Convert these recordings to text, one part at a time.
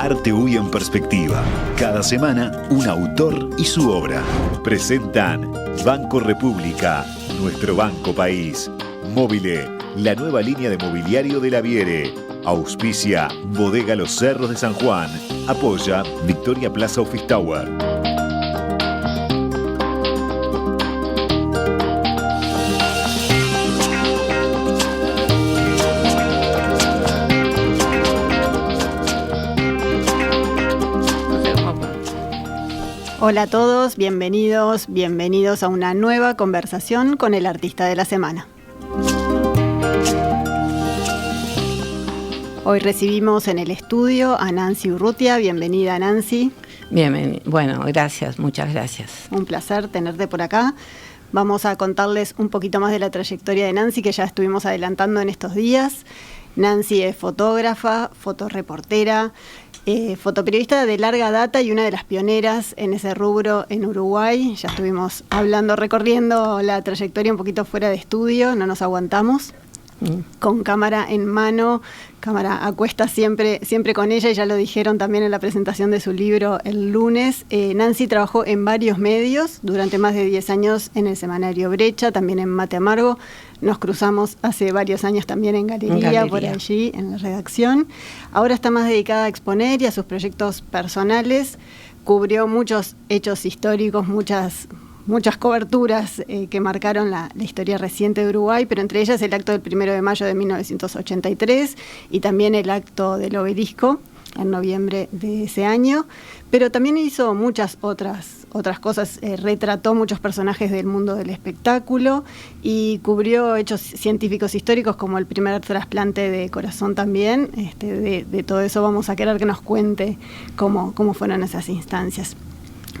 Arte UI en perspectiva. Cada semana, un autor y su obra. Presentan Banco República, nuestro banco país. Móvile, la nueva línea de mobiliario de la Viere. Auspicia Bodega Los Cerros de San Juan. Apoya Victoria Plaza Office Tower. Hola a todos, bienvenidos a una nueva conversación con el artista de la semana. Hoy recibimos en el estudio a Nancy Urrutia. Bienvenida, Nancy. Bien, bueno, gracias, muchas gracias. Un placer tenerte por acá. Vamos a contarles un poquito más de la trayectoria de Nancy, que ya estuvimos adelantando en estos días. Nancy es fotógrafa, fotoreportera, fotoperiodista de larga data y una de las pioneras en ese rubro en Uruguay. Ya estuvimos hablando, recorriendo la trayectoria un poquito fuera de estudio, no nos aguantamos. Con cámara en mano, cámara a cuestas siempre con ella, y ya lo dijeron también en la presentación de su libro el lunes. Nancy trabajó en varios medios durante más de 10 años en el semanario Brecha, también en Mate Amargo. Nos cruzamos hace varios años también en Galería, por allí, en la redacción. Ahora está más dedicada a exponer y a sus proyectos personales. Cubrió muchos hechos históricos, muchas coberturas que marcaron la historia reciente de Uruguay, pero entre ellas el acto del 1 de mayo de 1983 y también el acto del Obelisco en noviembre de ese año. Pero también hizo muchas otras cosas, retrató muchos personajes del mundo del espectáculo y cubrió hechos científicos históricos como el primer trasplante de corazón también. De todo eso vamos a querer que nos cuente cómo fueron esas instancias.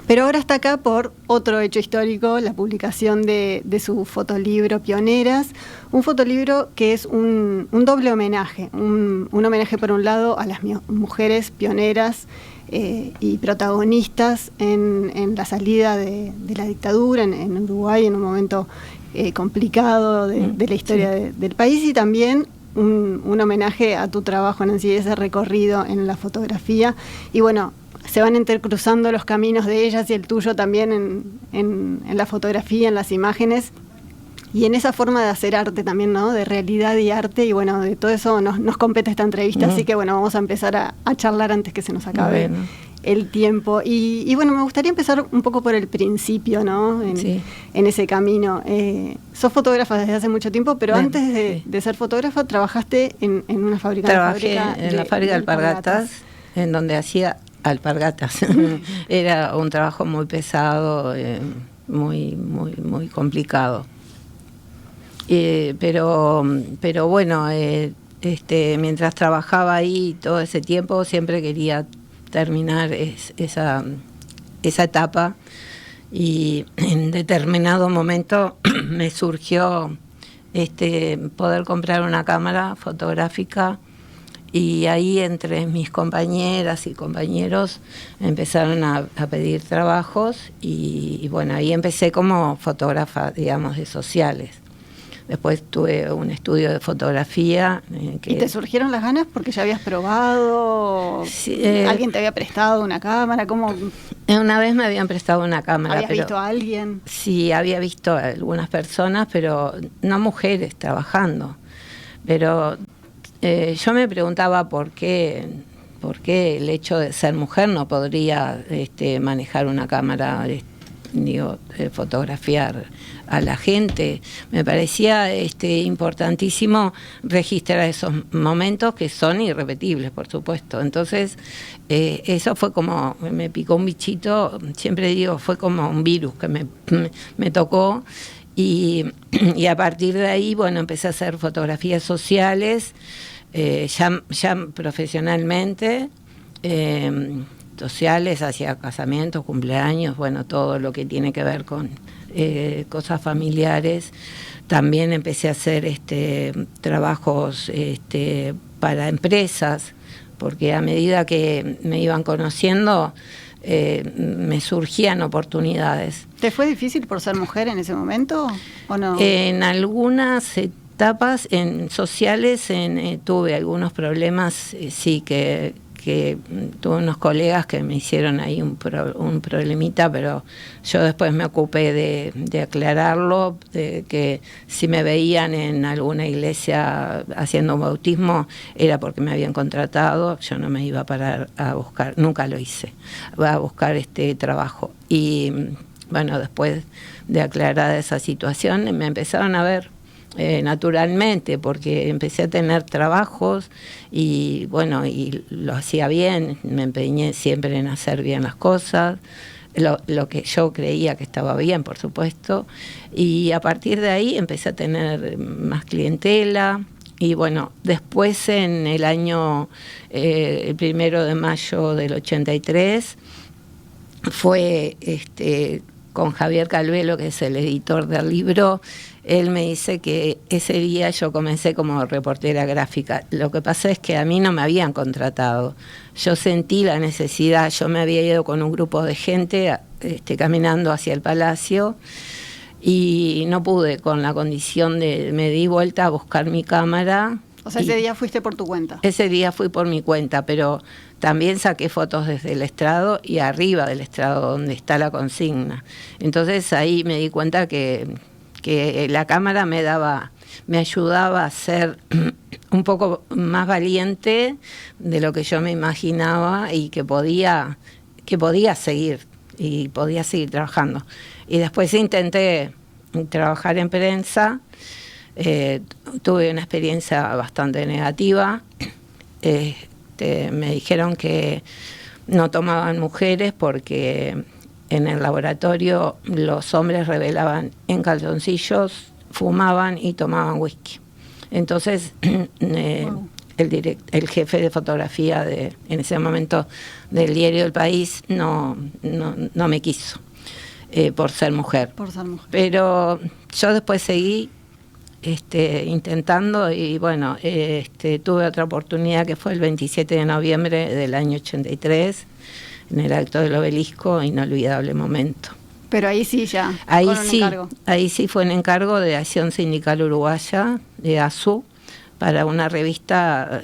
Pero ahora está acá por otro hecho histórico, la publicación de su fotolibro Pioneras, un fotolibro que es un doble homenaje, un homenaje por un lado a las mujeres pioneras y protagonistas en la salida de la dictadura en Uruguay, en un momento complicado de la historia del país, y también un homenaje a tu trabajo, Nancy, ese recorrido en la fotografía. Y bueno, se van intercruzando los caminos de ellas y el tuyo también en la fotografía, en las imágenes y en esa forma de hacer arte también, ¿no? De realidad y arte, y bueno, de todo eso nos compete esta entrevista, así que bueno, vamos a empezar a charlar antes que se nos acabe el tiempo. Y bueno, me gustaría empezar un poco por el principio, ¿no? En ese camino. Sos fotógrafa desde hace mucho tiempo, pero antes de ser fotógrafa trabajaste en una fábrica. Trabajé en la fábrica de alpargatas, en donde hacía alpargatas. Era un trabajo muy pesado, muy complicado. Pero bueno, mientras trabajaba ahí todo ese tiempo, siempre quería terminar esa etapa, y en determinado momento me surgió poder comprar una cámara fotográfica. Y ahí entre mis compañeras y compañeros empezaron a pedir trabajos y bueno, ahí empecé como fotógrafa, digamos, de sociales. Después tuve un estudio de fotografía. ¿Y te surgieron las ganas porque ya habías probado? Sí, ¿Alguien te había prestado una cámara? ¿Cómo? Una vez me habían prestado una cámara. ¿Habías visto a alguien? Sí, había visto a algunas personas, pero no mujeres trabajando. Pero yo me preguntaba por qué el hecho de ser mujer no podría manejar una cámara, fotografiar a la gente. Me parecía importantísimo registrar esos momentos que son irrepetibles, por supuesto. Entonces, eso fue como, me picó un bichito, siempre digo, fue como un virus que me tocó. Y a partir de ahí, bueno, empecé a hacer fotografías sociales, ya profesionalmente, sociales hacia casamientos, cumpleaños, bueno, todo lo que tiene que ver con cosas familiares. También empecé a hacer trabajos para empresas, porque a medida que me iban conociendo, me surgían oportunidades. ¿Te fue difícil por ser mujer en ese momento o no? En algunas etapas sociales tuve algunos problemas, sí, que porque tuve unos colegas que me hicieron ahí un problemita, pero yo después me ocupé de aclararlo, de que si me veían en alguna iglesia haciendo un bautismo era porque me habían contratado, yo no me iba a parar a buscar, nunca lo hice, a buscar trabajo. Y bueno, después de aclarar esa situación me empezaron a ver naturalmente, porque empecé a tener trabajos y bueno, y lo hacía bien, me empeñé siempre en hacer bien las cosas, lo que yo creía que estaba bien, por supuesto, y a partir de ahí empecé a tener más clientela. Y bueno, después en el año, el 1 de mayo del 83, fue con Javier Calvelo, que es el editor del libro. Él me dice que ese día yo comencé como reportera gráfica. Lo que pasa es que a mí no me habían contratado. Yo sentí la necesidad, yo me había ido con un grupo de gente caminando hacia el Palacio y no pude, con la condición me di vuelta a buscar mi cámara. O sea, ese día fuiste por tu cuenta. Ese día fui por mi cuenta, pero también saqué fotos desde el estrado y arriba del estrado donde está la consigna. Entonces ahí me di cuenta que la cámara me ayudaba a ser un poco más valiente de lo que yo me imaginaba y que podía seguir y podía seguir trabajando. Y después intenté trabajar en prensa. Tuve una experiencia bastante negativa. Me dijeron que no tomaban mujeres porque en el laboratorio los hombres revelaban en calzoncillos, fumaban y tomaban whisky. Entonces wow. El jefe de fotografía en ese momento del diario El País no me quiso por ser mujer. Pero yo después seguí intentando y bueno, tuve otra oportunidad que fue el 27 de noviembre del año 83 en el Acto del Obelisco, inolvidable momento. Pero ahí sí ya, ahí sí, encargo. Ahí sí fue un encargo de Acción Sindical Uruguaya, de ASU, para una revista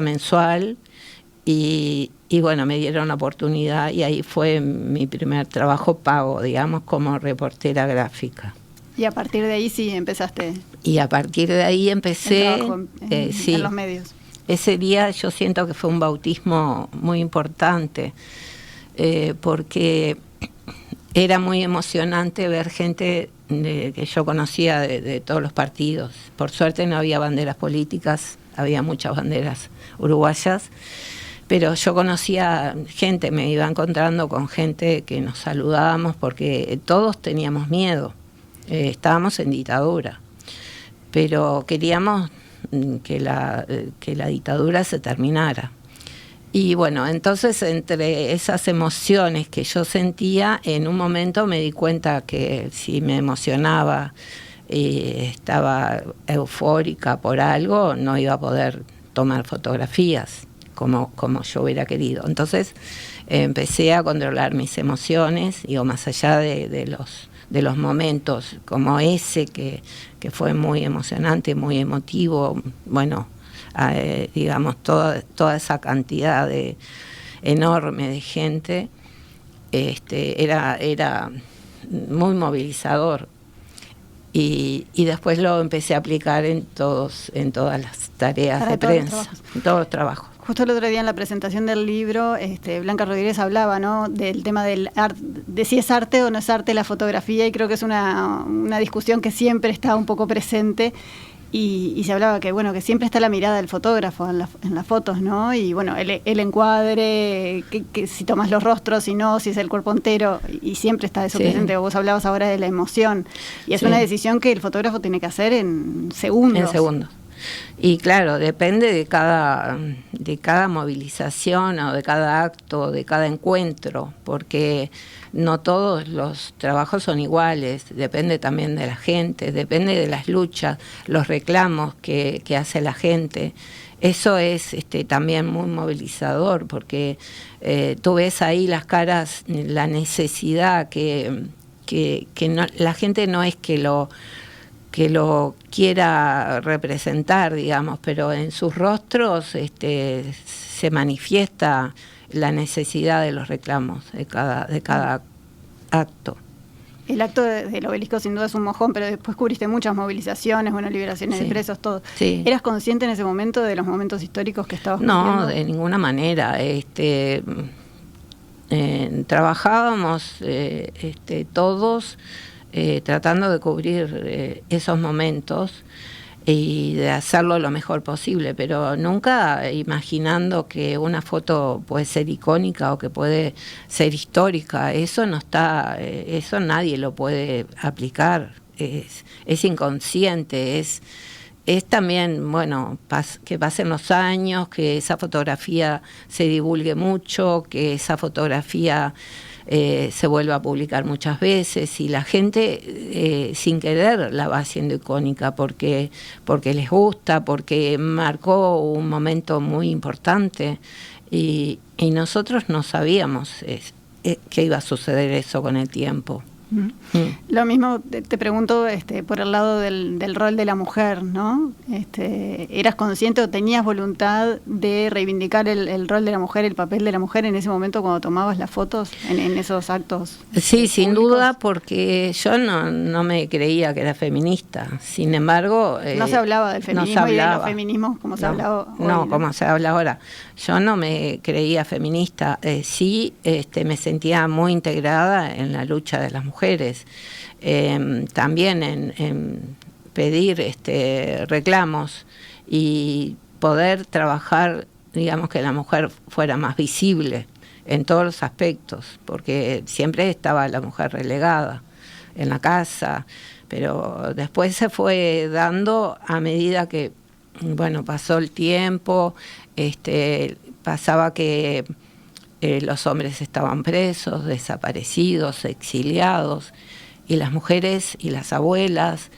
mensual y bueno, me dieron la oportunidad y ahí fue mi primer trabajo pago, digamos, como reportera gráfica. Y a partir de ahí sí empezaste. Y a partir de ahí empecé sí, en los medios. Ese día yo siento que fue un bautismo muy importante, porque era muy emocionante ver gente que yo conocía de todos los partidos. Por suerte no había banderas políticas, había muchas banderas uruguayas, pero yo conocía gente, me iba encontrando con gente que nos saludábamos porque todos teníamos miedo. Estábamos en dictadura, pero queríamos que la dictadura se terminara. Y bueno, entonces entre esas emociones que yo sentía, en un momento me di cuenta que si me emocionaba y estaba eufórica por algo, no iba a poder tomar fotografías como yo hubiera querido. Entonces empecé a controlar mis emociones, digo, más allá de los momentos como ese que fue muy emocionante, muy emotivo, bueno, digamos, toda esa cantidad enorme de gente, era muy movilizador. Y después lo empecé a aplicar en todas las tareas de prensa, en todos los trabajos. Justo el otro día en la presentación del libro, Blanca Rodríguez hablaba, ¿no?, del tema del arte, de si es arte o no es arte la fotografía, y creo que es una discusión que siempre está un poco presente. Y se hablaba que bueno, que siempre está la mirada del fotógrafo en las fotos, ¿no? Y bueno, el encuadre, que si tomas los rostros, si no, si es el cuerpo entero, y siempre está eso presente. Vos hablabas ahora de la emoción, y es una decisión que el fotógrafo tiene que hacer en segundos. En segundos. Y claro, depende de cada movilización o de cada acto, de cada encuentro, porque no todos los trabajos son iguales, depende también de la gente, depende de las luchas, los reclamos que hace la gente. Eso es también muy movilizador, porque tú ves ahí las caras, la necesidad que no, la gente no es que lo quiera representar, digamos, pero en sus rostros se manifiesta la necesidad de los reclamos de cada acto. El acto del obelisco sin duda es un mojón, pero después cubriste muchas movilizaciones, liberaciones de presos, todo. Sí. ¿Eras consciente en ese momento de los momentos históricos que estabas No, viviendo? de ninguna manera. Trabajábamos todos tratando de cubrir esos momentos y de hacerlo lo mejor posible, pero nunca imaginando que una foto puede ser icónica o que puede ser histórica. Eso no está, eso nadie lo puede aplicar, es inconsciente, es también, bueno, que pasen los años, que esa fotografía se divulgue mucho, que esa fotografía se vuelva a publicar muchas veces y la gente sin querer la va haciendo icónica porque les gusta, porque marcó un momento muy importante y nosotros no sabíamos que iba a suceder eso con el tiempo. Lo mismo te pregunto por el lado del rol de la mujer, ¿no? ¿Eras consciente o tenías voluntad de reivindicar el rol de la mujer, el papel de la mujer en ese momento cuando tomabas las fotos, en esos actos? Sí, sin públicos? duda, porque yo no me creía que era feminista. Sin embargo... no se hablaba del feminismo no se y de hablaba. los feminismos como se habla hoy. No, como se habla ahora. Yo no me creía feminista. Sí, me sentía muy integrada en la lucha de las mujeres. También en pedir reclamos y poder trabajar, digamos, que la mujer fuera más visible en todos los aspectos, porque siempre estaba la mujer relegada en la casa, pero después se fue dando a medida que, bueno, pasó el tiempo, pasaba que los hombres estaban presos, desaparecidos, exiliados, y las mujeres y las abuelas,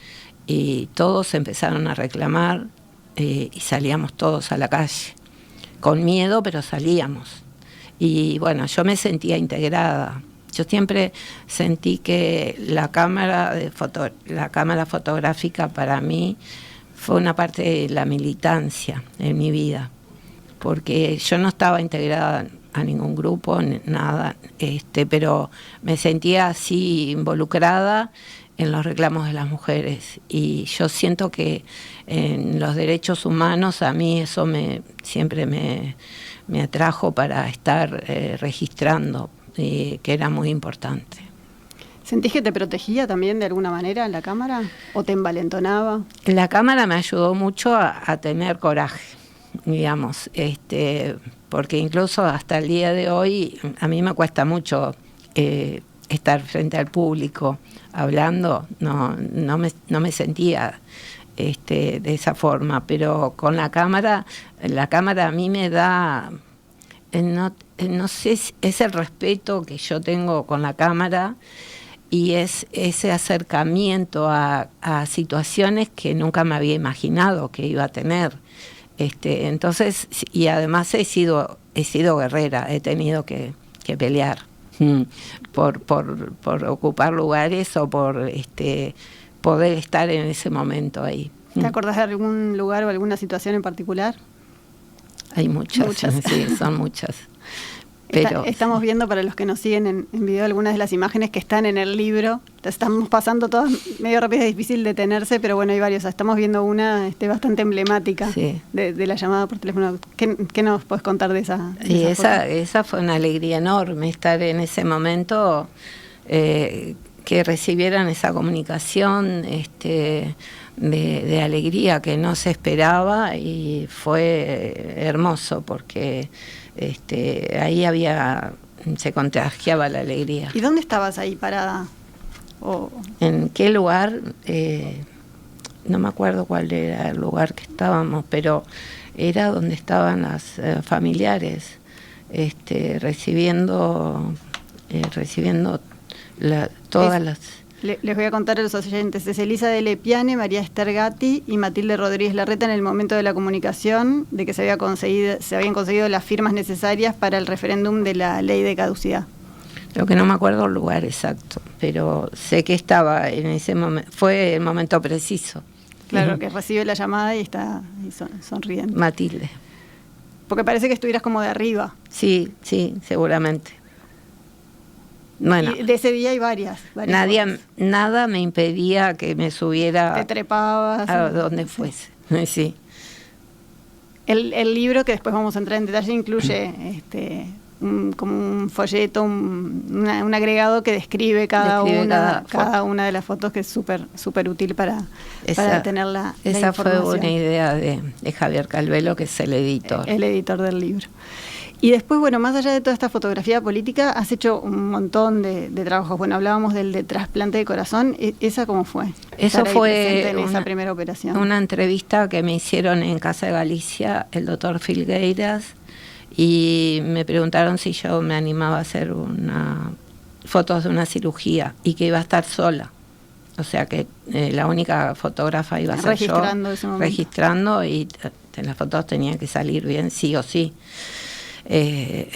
y todos empezaron a reclamar, y salíamos todos a la calle, con miedo, pero salíamos. Y bueno, yo me sentía integrada. Yo siempre sentí que la cámara fotográfica para mí fue una parte de la militancia en mi vida, porque yo no estaba integrada a ningún grupo, nada, pero me sentía así involucrada en los reclamos de las mujeres y yo siento que en los derechos humanos a mí eso siempre me atrajo para estar registrando, que era muy importante. ¿Sentís que te protegía también de alguna manera la cámara o te envalentonaba? La cámara me ayudó mucho a tener coraje, digamos, porque incluso hasta el día de hoy a mí me cuesta mucho estar frente al público hablando, no me sentía de esa forma, pero con la cámara a mí me da, no sé, es el respeto que yo tengo con la cámara y es ese acercamiento a situaciones que nunca me había imaginado que iba a tener. Entonces, y además he sido guerrera, he tenido que pelear por ocupar lugares o por poder estar en ese momento ahí. ¿Te acordás de algún lugar o alguna situación en particular? Hay muchas. Sí, son muchas. Pero estamos viendo, para los que nos siguen en video, algunas de las imágenes que están en el libro. Estamos pasando todas medio rápido, es difícil detenerse, pero bueno, hay varios. Estamos viendo una bastante emblemática, sí, de la llamada por teléfono. ¿Qué nos puedes contar de esa? Y esa fue una alegría enorme, estar en ese momento, que recibieran esa comunicación de alegría que no se esperaba, y fue hermoso porque ahí se contagiaba la alegría. ¿Y dónde estabas ahí parada? ¿En qué lugar? No me acuerdo cuál era el lugar que estábamos, pero era donde estaban las familiares, recibiendo todas las... Les voy a contar a los oyentes. Es Elisa de Lepiane, María Esther Gatti y Matilde Rodríguez Larreta en el momento de la comunicación de que se habían conseguido las firmas necesarias para el referéndum de la ley de caducidad. Lo que no me acuerdo el lugar exacto, pero sé que estaba en ese momento, fue el momento preciso. Claro, que recibe la llamada y está sonriendo. Matilde. Porque parece que estuvieras como de arriba. Sí, seguramente. Bueno, y de ese día hay varias nada me impedía que me subiera. Te trepabas a donde fuese. Sí. El libro, que después vamos a entrar en detalle, incluye como un folleto, un agregado que describe cada una de las fotos, que es súper útil para tener la esa información. Fue una idea de Javier Calvelo, que es el editor. El editor del libro. Y después, bueno, más allá de toda esta fotografía política, has hecho un montón de trabajos. Bueno, hablábamos del de trasplante de corazón. ¿Esa cómo fue? Eso fue en esa primera operación. Una entrevista que me hicieron en Casa de Galicia, el doctor Filgueiras, y me preguntaron si yo me animaba a hacer fotos de una cirugía y que iba a estar sola. O sea que la única fotógrafa iba a ser registrando yo, ese momento. Registrando, y las fotos tenían que salir bien sí o sí.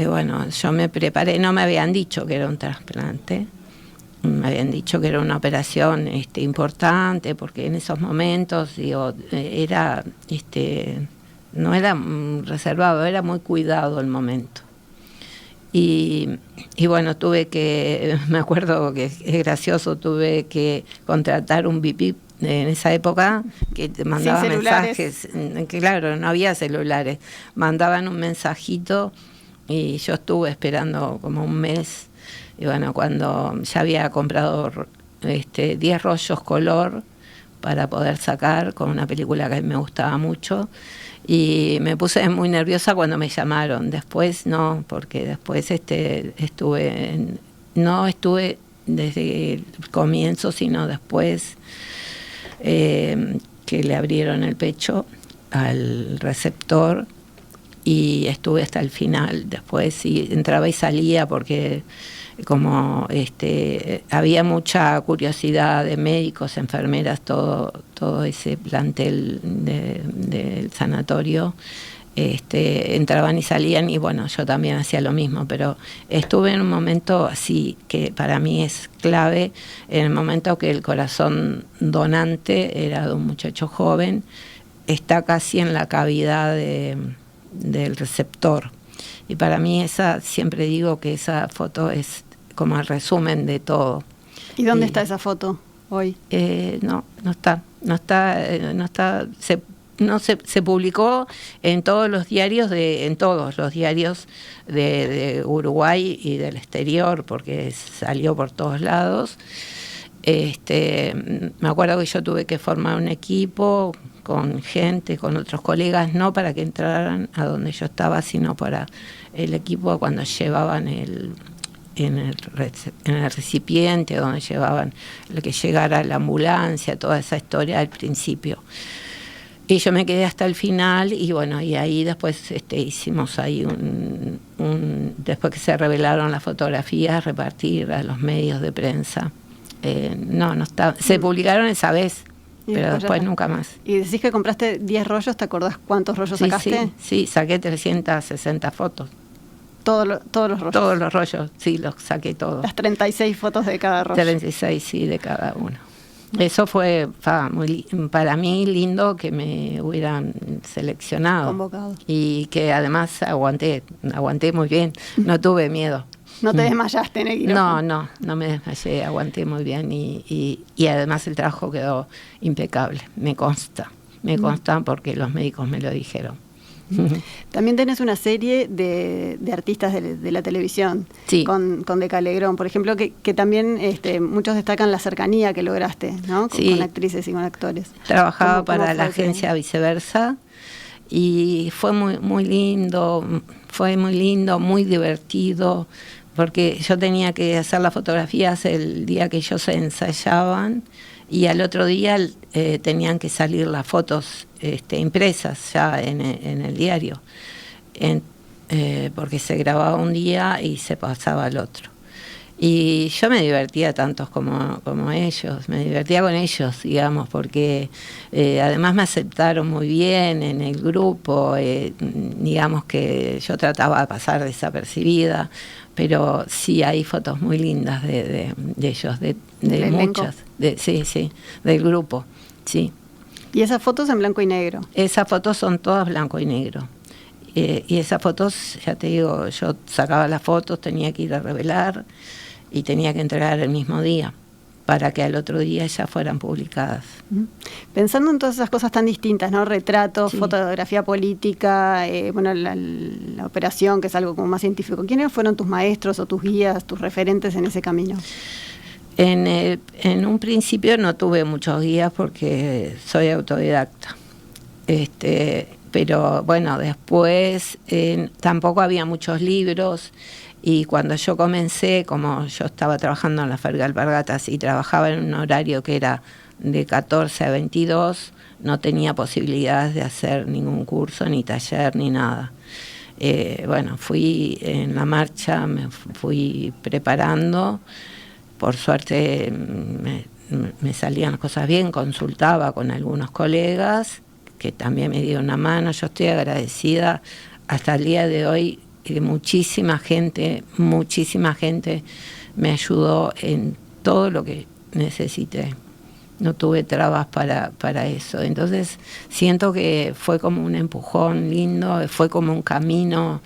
Bueno, yo me preparé, no me habían dicho que era un trasplante, me habían dicho que era una operación importante, porque en esos momentos, era no era reservado, era muy cuidado el momento. Y bueno, me acuerdo que es gracioso, tuve que contratar un VIP en esa época que te mandaba mensajes, que claro, no había celulares, mandaban un mensajito y yo estuve esperando como un mes. Y bueno, cuando ya había comprado 10 rollos color para poder sacar con una película que me gustaba mucho, y me puse muy nerviosa cuando me llamaron. Después no, porque después no estuve desde el comienzo, sino después que le abrieron el pecho al receptor, y estuve hasta el final. Después sí entraba y salía, porque como había mucha curiosidad de médicos, enfermeras, todo ese plantel del sanatorio, entraban y salían, y bueno, yo también hacía lo mismo, pero estuve en un momento así que para mí es clave, en el momento que el corazón donante era de un muchacho joven, está casi en la cavidad del receptor, y para mí siempre digo que esa foto es como el resumen de todo. ¿Y dónde está esa foto hoy? No está, se publicó en todos los diarios de Uruguay y del exterior, porque salió por todos lados. Me acuerdo que yo tuve que formar un equipo con gente, con otros colegas, no para que entraran a donde yo estaba, sino para el equipo cuando llevaban en el recipiente, donde llevaban lo que llegara la ambulancia, toda esa historia al principio. Y yo me quedé hasta el final, y bueno, y ahí después hicimos ahí después que se revelaron las fotografías, repartir a los medios de prensa. No está, se publicaron esa vez, pero después nunca más. Y decís que compraste 10 rollos, ¿te acordás cuántos rollos sacaste? Sí, saqué 360 fotos. Todos los rollos. Todos los rollos, sí, los saqué todos. Las 36 fotos de cada rollo. 36, sí, de cada uno. Eso fue para mí lindo, que me hubieran seleccionado. Convocado. Y que además aguanté muy bien, no tuve miedo. ¿No te desmayaste en el quirófano? No me desmayé, aguanté muy bien, y además el trabajo quedó impecable, me consta porque los médicos me lo dijeron. También tenés una serie de artistas de la televisión, sí, con Deca Alegrón, por ejemplo, que también muchos destacan la cercanía que lograste, ¿no? Sí. Con actrices y con actores. Trabajaba para la agencia Viceversa, y fue muy lindo, muy divertido, porque yo tenía que hacer las fotografías el día que ellos se ensayaban, y al otro día tenían que salir las fotos impresas ya en el diario, porque se grababa un día y se pasaba al otro. Y yo me divertía tanto como ellos, me divertía con ellos, digamos, porque además me aceptaron muy bien en el grupo, digamos que yo trataba de pasar desapercibida, pero sí hay fotos muy lindas de ellos, de muchas, sí, del grupo, sí. ¿Y esas fotos en blanco y negro? Esas fotos son todas blanco y negro. Y esas fotos, ya te digo, yo sacaba las fotos, tenía que ir a revelar y tenía que entregar el mismo día para que al otro día ya fueran publicadas. Pensando en todas esas cosas tan distintas, ¿no? Retratos, sí. Fotografía política, bueno, la operación, que es algo como más científico. ¿Quiénes fueron tus maestros o tus guías, tus referentes en ese camino? En un principio no tuve muchos guías porque soy autodidacta. Pero bueno, después tampoco había muchos libros. Y cuando yo comencé, como yo estaba trabajando en la fábrica de alpargatas y trabajaba en un horario que era de 14 a 22, no tenía posibilidades de hacer ningún curso, ni taller, ni nada. Bueno, fui en la marcha, me fui preparando. Por suerte me salían las cosas bien, consultaba con algunos colegas que también me dieron una mano. Yo estoy agradecida hasta el día de hoy. Muchísima gente me ayudó en todo lo que necesité. No tuve trabas para eso. Entonces siento que fue como un empujón lindo, fue como un camino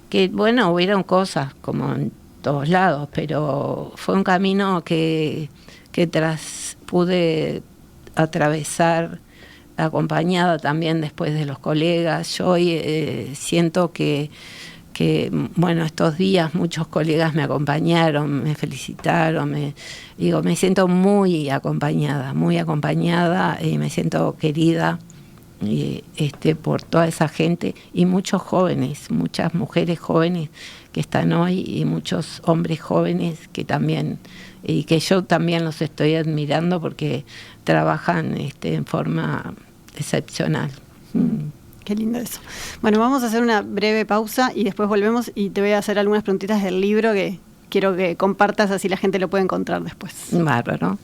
que, bueno, hubieron cosas como en todos lados, pero fue un camino que pude atravesar acompañada también después de los colegas. Yo hoy siento que bueno, estos días muchos colegas me acompañaron, me felicitaron, me siento muy acompañada y me siento querida por toda esa gente y muchos jóvenes, muchas mujeres jóvenes que están hoy y muchos hombres jóvenes que también, y que yo también los estoy admirando porque trabajan en forma excepcional. Qué lindo eso. Bueno, vamos a hacer una breve pausa y después volvemos y te voy a hacer algunas preguntitas del libro que quiero que compartas, así la gente lo puede encontrar después. Bárbaro.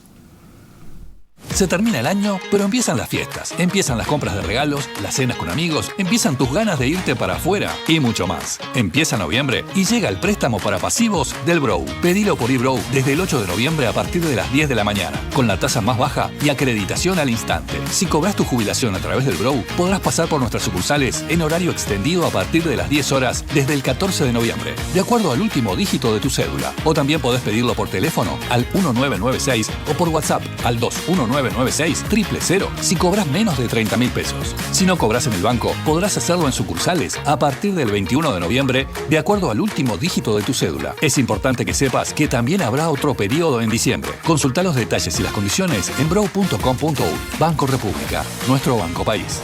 Se termina el año, pero empiezan las fiestas, empiezan las compras de regalos, las cenas con amigos, empiezan tus ganas de irte para afuera y mucho más. Empieza noviembre y llega el préstamo para pasivos del Brou. Pedilo por eBrou desde el 8 de noviembre a partir de las 10 de la mañana, con la tasa más baja y acreditación al instante. Si cobras tu jubilación a través del Brou, podrás pasar por nuestras sucursales en horario extendido a partir de las 10 horas desde el 14 de noviembre, de acuerdo al último dígito de tu cédula. O también podés pedirlo por teléfono al 1996 o por WhatsApp al 21996 000 si cobras menos de 30.000 pesos. Si no cobras en el banco, podrás hacerlo en sucursales a partir del 21 de noviembre, de acuerdo al último dígito de tu cédula. Es importante que sepas que también habrá otro periodo en diciembre. Consulta los detalles y las condiciones en brou.com.uy. Banco República, nuestro banco país.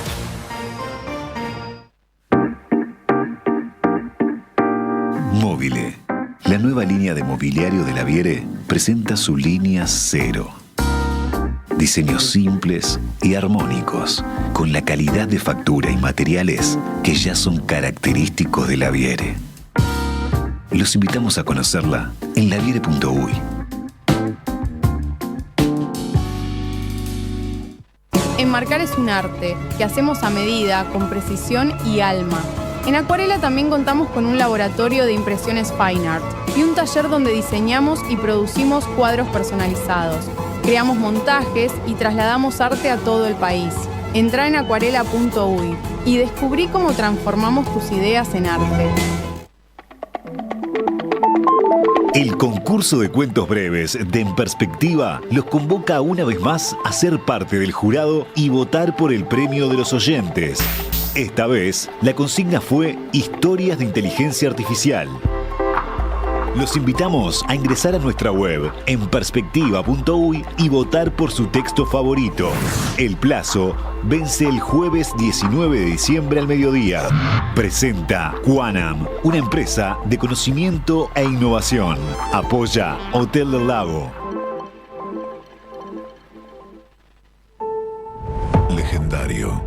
Móvile, la nueva línea de mobiliario de la Viere, presenta su línea Cero. Diseños simples y armónicos, con la calidad de factura y materiales que ya son característicos de la Viere. Los invitamos a conocerla en laviere.uy. Enmarcar es un arte que hacemos a medida, con precisión y alma. En Acuarela también contamos con un laboratorio de impresiones Fine Art y un taller donde diseñamos y producimos cuadros personalizados. Creamos montajes y trasladamos arte a todo el país. Entrá en acuarela.uy y descubrí cómo transformamos tus ideas en arte. El concurso de cuentos breves de En Perspectiva los convoca una vez más a ser parte del jurado y votar por el premio de los oyentes. Esta vez, la consigna fue Historias de Inteligencia Artificial. Los invitamos a ingresar a nuestra web enperspectiva.uy y votar por su texto favorito. El plazo vence el jueves 19 de diciembre al mediodía. Presenta Quanam, una empresa de conocimiento e innovación. Apoya Hotel del Lago. Legendario,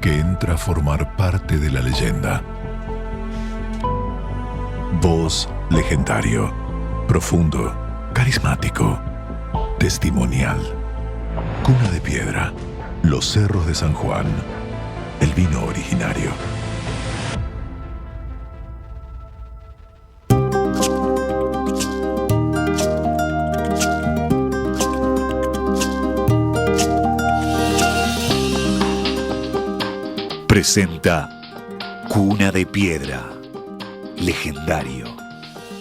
que entra a formar parte de la leyenda. Voz Legendario. profundo, carismático, testimonial. Cuna de Piedra, Los Cerros de San Juan, el vino originario. Presenta Cuna de Piedra, legendario,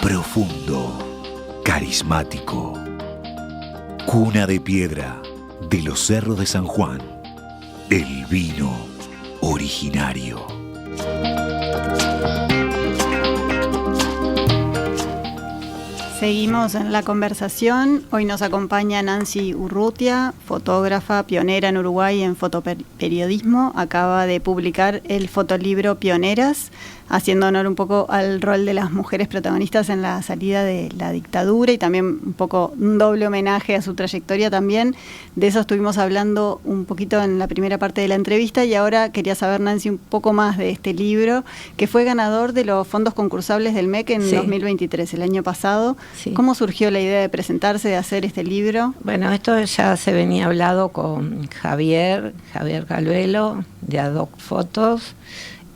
profundo, carismático. Cuna de Piedra de Los Cerros de San Juan, el vino originario. Seguimos en la conversación. Hoy nos acompaña Nancy Urrutia, fotógrafa pionera en Uruguay en fotoperiodismo. Acaba de publicar el fotolibro Pioneras, haciendo honor un poco al rol de las mujeres protagonistas en la salida de la dictadura y también un poco un doble homenaje a su trayectoria también. De eso estuvimos hablando un poquito en la primera parte de la entrevista y ahora quería saber, Nancy, un poco más de este libro, que fue ganador de los fondos concursables del MEC en 2023, el año pasado. Sí. ¿Cómo surgió la idea de presentarse, de hacer este libro? Bueno, esto ya se venía hablado con Javier Calvelo, de Ad Hoc Fotos,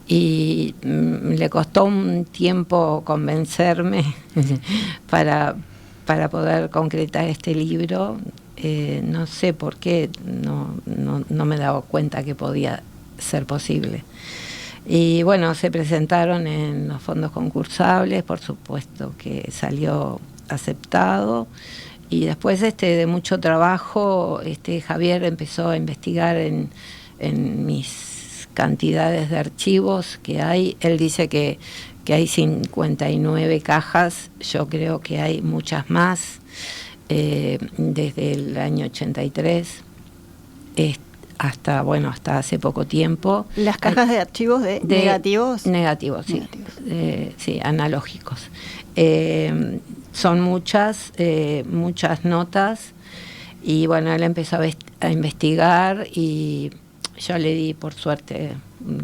y le costó un tiempo convencerme para poder concretar este libro. No sé por qué, no me daba cuenta que podía ser posible. Y bueno, se presentaron en los fondos concursables, por supuesto que salió aceptado, y después de mucho trabajo, Javier empezó a investigar en mis cantidades de archivos que hay. Él dice que hay 59 cajas, yo creo que hay muchas más, desde el año 83 hasta hace poco tiempo. ¿Las cajas de archivos de negativos? Negativos, sí. Negativos. Sí, analógicos. Son muchas notas, y bueno, él empezó a investigar y yo le di, por suerte,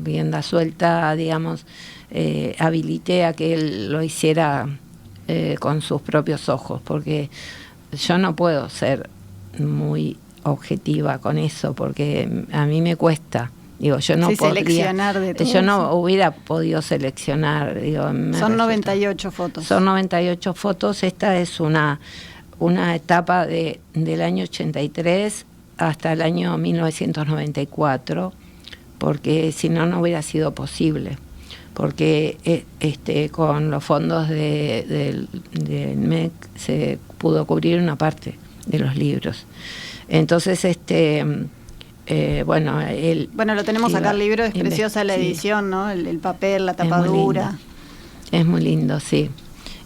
rienda suelta, digamos, habilité a que él lo hiciera con sus propios ojos, porque yo no puedo ser muy objetiva con eso, porque a mí me cuesta. Digo, yo no podría seleccionar de todo. Yo no hubiera podido seleccionar. Digo, son 98 fotos. Son 98 fotos. Esta es una etapa del año 83 hasta el año 1994, porque si no, no hubiera sido posible. Porque con los fondos del MEC se pudo cubrir una parte de los libros. Entonces, bueno, lo tenemos acá, el libro, es preciosa la edición, ¿no? El papel, la tapadura. Es muy lindo, sí.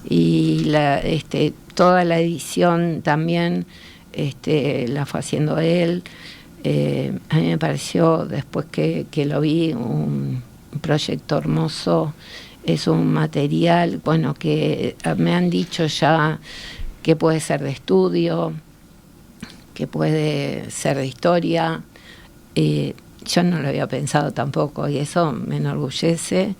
Y toda la edición también la fue haciendo él. A mí me pareció, después que lo vi, un proyecto hermoso. Es un material, bueno, que me han dicho ya que puede ser de estudio, que puede ser de historia. Yo no lo había pensado tampoco, y eso me enorgullece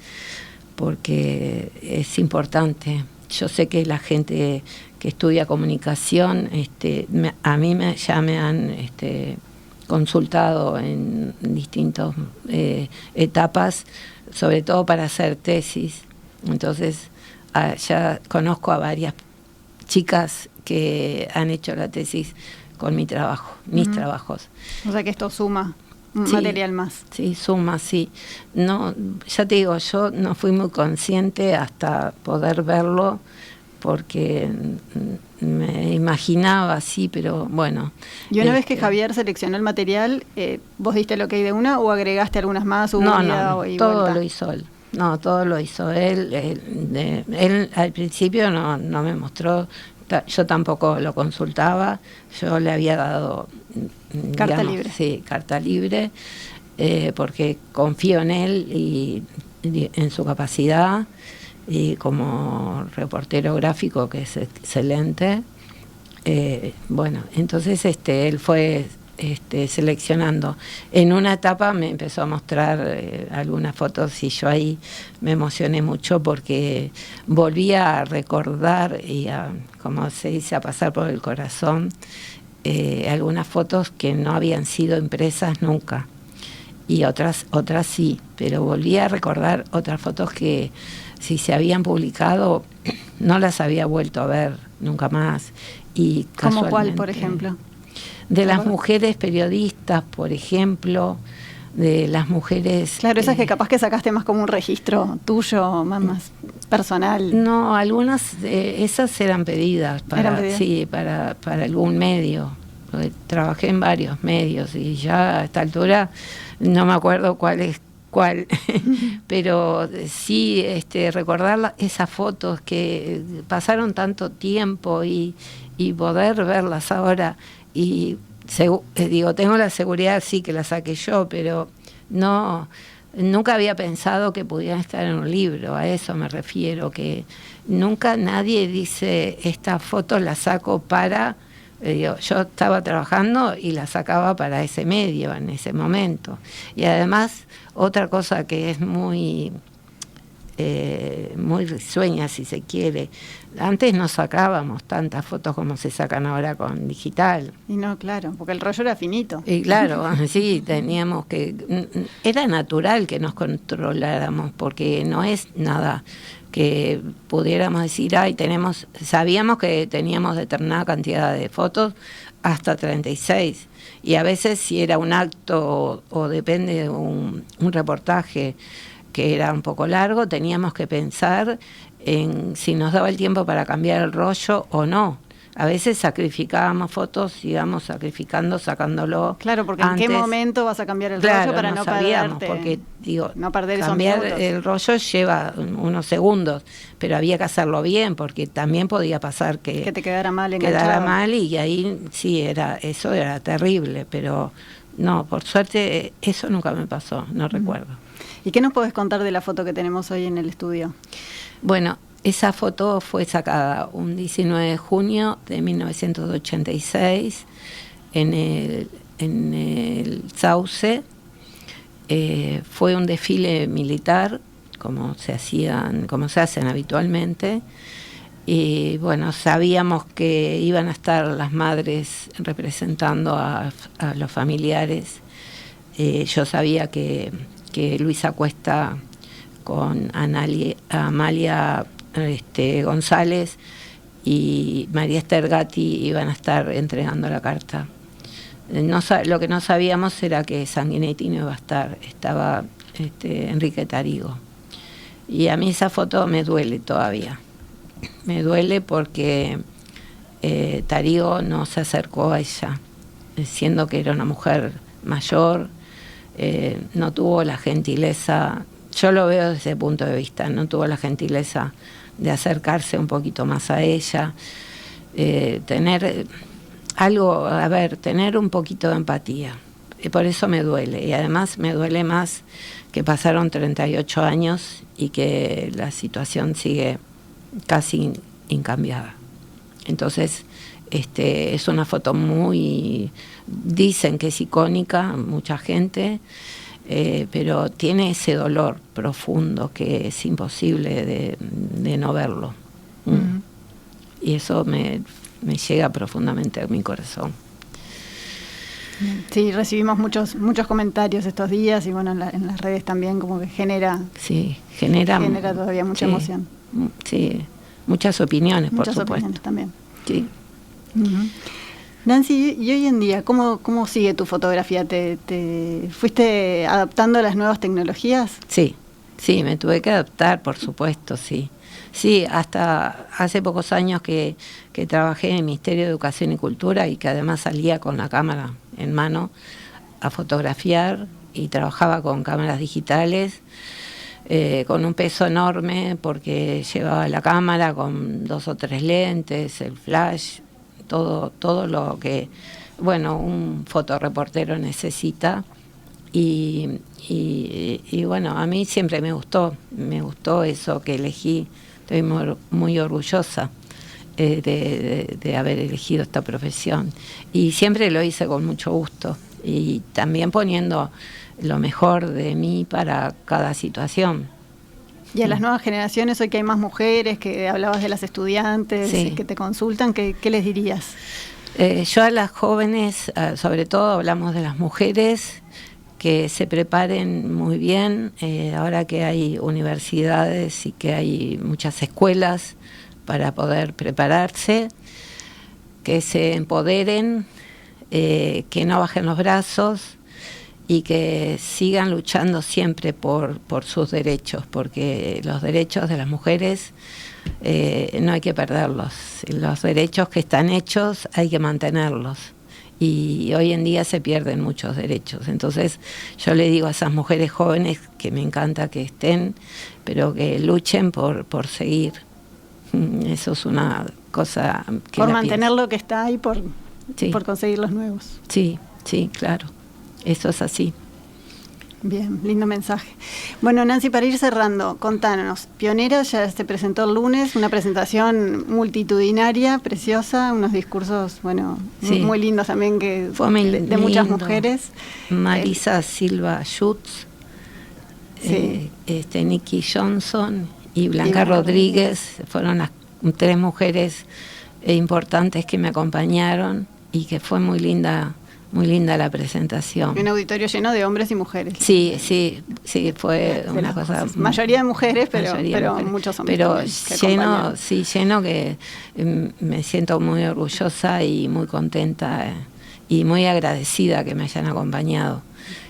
porque es importante. Yo sé que la gente que estudia comunicación, a mí ya me han consultado en distintas etapas, sobre todo para hacer tesis. Entonces, ya conozco a varias chicas que han hecho la tesis con mi trabajo, mis trabajos. O sea que esto suma material más. Sí, suma, sí. No, ya te digo, yo no fui muy consciente hasta poder verlo, porque me imaginaba así, pero bueno. Y una vez que Javier seleccionó el material, ¿vos diste lo que hay de una o agregaste algunas más? No, todo lo hizo él. No, todo lo hizo él. Él al principio no me mostró. Yo tampoco lo consultaba, yo le había dado carta libre. Sí, carta libre, porque confío en él y en su capacidad, y como reportero gráfico, que es excelente. Bueno, entonces él fue seleccionando. En una etapa me empezó a mostrar algunas fotos y yo ahí me emocioné mucho porque volvía a recordar y a, como se dice, a pasar por el corazón algunas fotos que no habían sido impresas nunca y otras sí, pero volví a recordar otras fotos que si se habían publicado no las había vuelto a ver nunca más. Y ¿Cómo cuál, por ejemplo? De las mujeres periodistas, por ejemplo, de las mujeres... Claro, esas que capaz que sacaste más como un registro tuyo, más personal. No, algunas, esas eran pedidas sí, para algún medio. Trabajé en varios medios y ya a esta altura no me acuerdo cuál, pero sí recordar esas fotos que pasaron tanto tiempo y poder verlas ahora y tengo la seguridad, sí, que las saqué yo, pero nunca había pensado que pudieran estar en un libro. A eso me refiero, que nunca nadie dice esta foto la saco para... yo estaba trabajando y la sacaba para ese medio en ese momento. Y además otra cosa que es muy risueña, si se quiere, antes no sacábamos tantas fotos como se sacan ahora con digital. Y no, claro, porque el rollo era finito. Y claro, sí, teníamos que... Era natural que nos controláramos, porque no es nada que pudiéramos decir, sabíamos que teníamos determinada cantidad de fotos, hasta 36, y a veces si era un acto o depende de un reportaje que era un poco largo, teníamos que pensar en si nos daba el tiempo para cambiar el rollo o no. A veces sacrificábamos fotos, íbamos sacrificando, sacándolo. Claro, porque antes. ¿en qué momento vas a cambiar el rollo para no sabíamos, perderte? Porque no perder esos cambiar minutos. el rollo lleva unos segundos, pero había que hacerlo bien, porque también podía pasar que te quedara mal y ahí sí, eso era terrible, pero no, por suerte eso nunca me pasó, no recuerdo. ¿Y qué nos podés contar de la foto que tenemos hoy en el estudio? Bueno, esa foto fue sacada un 19 de junio de 1986 en el Sauce. Fue un desfile militar, como se hacen habitualmente. Y bueno, sabíamos que iban a estar las madres representando a los familiares. Yo sabía que Luisa Cuesta con Amalia González y María Esther Gatti iban a estar entregando la carta. Lo que no sabíamos era que Sanguinetti no iba a estar, estaba Enrique Tarigo. Y a mí esa foto me duele todavía. Me duele porque Tarigo no se acercó a ella, siendo que era una mujer mayor. No tuvo la gentileza, yo lo veo desde ese punto de vista, no tuvo la gentileza de acercarse un poquito más a ella, tener un poquito de empatía. Por eso me duele, y además me duele más que pasaron 38 años y que la situación sigue casi incambiada. Entonces, es una foto dicen que es icónica, mucha gente, pero tiene ese dolor profundo que es imposible de no verlo. Y eso me llega profundamente a mi corazón. Sí, recibimos muchos comentarios estos días y bueno, en las redes también, como que genera todavía mucha emoción. Sí, muchas opiniones, por supuesto. Muchas opiniones también. Sí. Nancy, y hoy en día, ¿cómo sigue tu fotografía? ¿Te fuiste adaptando a las nuevas tecnologías? Sí, me tuve que adaptar, por supuesto, sí. Sí, hasta hace pocos años que trabajé en el Ministerio de Educación y Cultura y que además salía con la cámara en mano a fotografiar y trabajaba con cámaras digitales, con un peso enorme porque llevaba la cámara con 2 o 3 lentes, el flash, todo lo que un fotoreportero necesita. Y bueno, a mí siempre me gustó eso que elegí, estoy muy orgullosa. de haber elegido esta profesión. Y siempre lo hice con mucho gusto y también poniendo lo mejor de mí para cada situación. Y a las nuevas generaciones, hoy que hay más mujeres, que hablabas de las estudiantes, sí, que te consultan, ¿qué les dirías? Yo a las jóvenes, sobre todo hablamos de las mujeres, que se preparen muy bien, ahora que hay universidades y que hay muchas escuelas para poder prepararse, que se empoderen, que no bajen los brazos y que sigan luchando siempre por sus derechos, porque los derechos de las mujeres no hay que perderlos. Los derechos que están hechos hay que mantenerlos. Y hoy en día se pierden muchos derechos. Entonces yo le digo a esas mujeres jóvenes que me encanta que estén, pero que luchen por seguir. Eso es una cosa que por mantener lo que está y sí, por conseguir los nuevos. Sí, sí, claro. Eso es así. Bien, lindo mensaje. Bueno, Nancy, para ir cerrando, contanos, Pionera ya se presentó el lunes, una presentación multitudinaria, preciosa, unos discursos, bueno, sí, muy lindos también, que de muchas mujeres. Marisa Silva Schutz, sí, Nikki Johnson y Blanca Rodríguez fueron las 3 mujeres importantes que me acompañaron y que fue muy linda la presentación. Un auditorio lleno de hombres y mujeres. Sí, fue una cosa... Mayoría de mujeres, pero muchos hombres. Pero lleno que me siento muy orgullosa y muy contenta y muy agradecida que me hayan acompañado.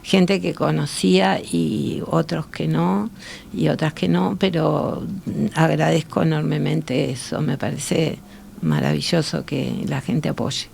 Gente que conocía y otros que no, y otras que no, pero agradezco enormemente eso. Me parece maravilloso que la gente apoye.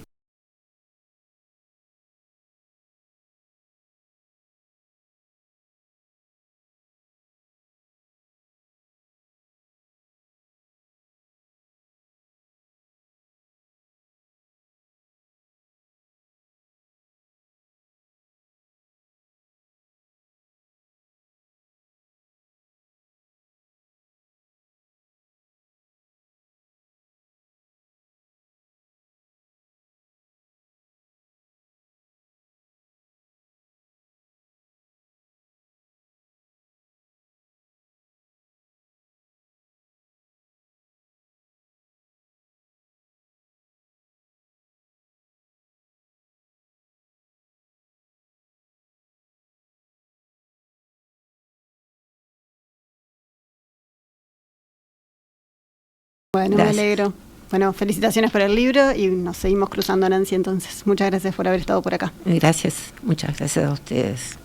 Bueno, Gracias. Me alegro. Bueno, felicitaciones por el libro y nos seguimos cruzando, Nancy, entonces. Muchas gracias por haber estado por acá. Gracias, muchas gracias a ustedes.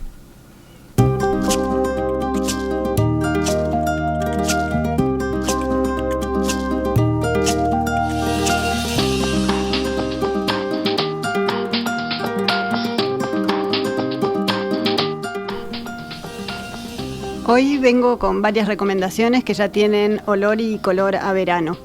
Hoy vengo con varias recomendaciones que ya tienen olor y color a verano.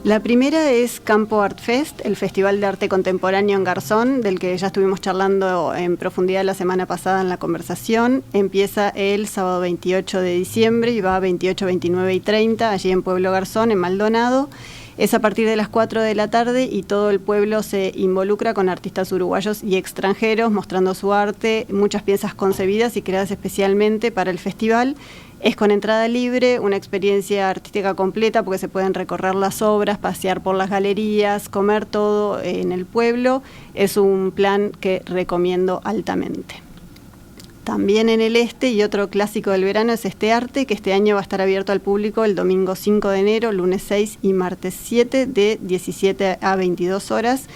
La primera es Campo Art Fest, el Festival de Arte Contemporáneo en Garzón, del que ya estuvimos charlando en profundidad la semana pasada en la conversación. Empieza el sábado 28 de diciembre y va a 28, 29 y 30, allí en Pueblo Garzón, en Maldonado. Es a partir de las 4 de la tarde y todo el pueblo se involucra con artistas uruguayos y extranjeros mostrando su arte, muchas piezas concebidas y creadas especialmente para el festival. Es con entrada libre, una experiencia artística completa porque se pueden recorrer las obras, pasear por las galerías, comer todo en el pueblo. Es un plan que recomiendo altamente. También en el este, y otro clásico del verano, es Este Arte, que este año va a estar abierto al público el domingo 5 de enero, lunes 6 y martes 7, de 17 a 22 horas,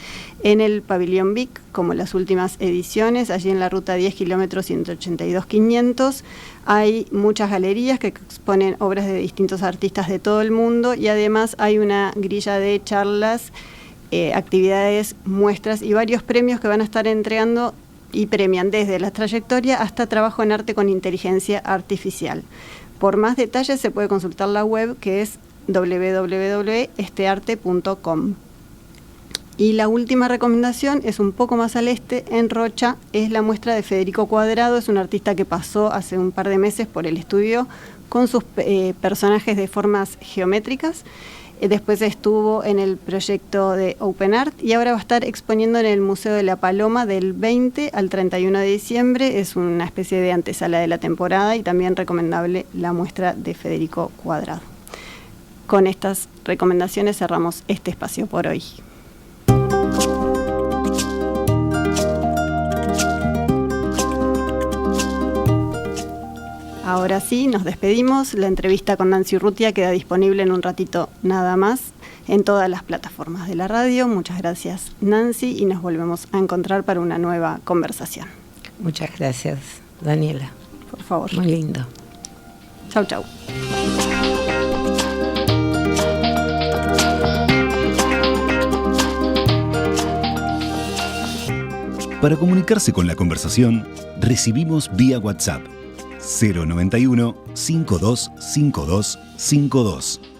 en el Pabellón Vic, como las últimas ediciones, allí en la ruta 10 kilómetros 182-500. Hay muchas galerías que exponen obras de distintos artistas de todo el mundo y además hay una grilla de charlas, actividades, muestras y varios premios que van a estar entregando y premian desde la trayectoria hasta trabajo en arte con inteligencia artificial. Por más detalles se puede consultar la web, que es www.estearte.com. Y la última recomendación es un poco más al este, en Rocha, es la muestra de Federico Cuadrado. Es un artista que pasó hace un par de meses por el estudio con sus personajes de formas geométricas. Después estuvo en el proyecto de Open Art y ahora va a estar exponiendo en el Museo de la Paloma del 20 al 31 de diciembre. Es una especie de antesala de la temporada y también recomendable la muestra de Federico Cuadrado. Con estas recomendaciones cerramos este espacio por hoy. Ahora sí, nos despedimos. La entrevista con Nancy Urrutia queda disponible en un ratito nada más en todas las plataformas de la radio. Muchas gracias, Nancy, y nos volvemos a encontrar para una nueva conversación. Muchas gracias, Daniela. Por favor. Muy lindo. Chau, chau. Para comunicarse con la conversación, recibimos vía WhatsApp 091 525252.